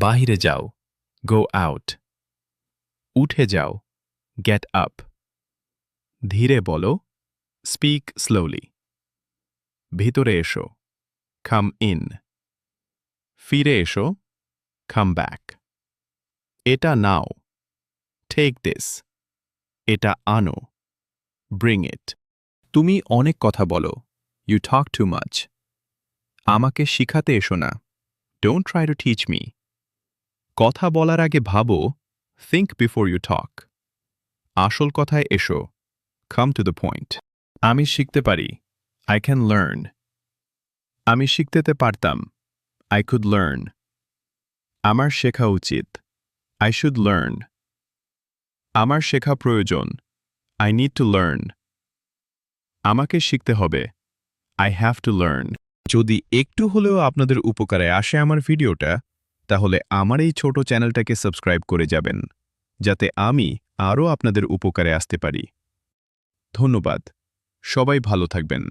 বাহিরে যাও, go out. উঠে যাও, get up. ধীরে বলো, speak slowly. ভিতরে এসো, come in. ফিরে এসো, come back. এটা নাও, take this. এটা আনো, bring it. তুমি অনেক কথা বলো, you talk too much. আমাকে শিখাতে এসো না, don't try to teach me. কথা বলার আগে ভাবো, think before you talk. আসল কথায় এসো, come to the point. আমি শিখতে পারি, I can learn. আমি শিখতে পারতাম, I could learn. আমার শেখা উচিত, I should learn. আমার শেখা প্রয়োজন, I need to learn. আমাকে শিখতে হবে, I have to learn. যদি একটু হলেও আপনাদের উপকারে আসে আমার ভিডিওটা, তাহলে আমার এই ছোট চ্যানেলটাকে সাবস্ক্রাইব করে যাবেন, যাতে আমি আরও আপনাদের উপকারে আসতে পারি। ধন্যবাদ। সবাই ভালো থাকবেন।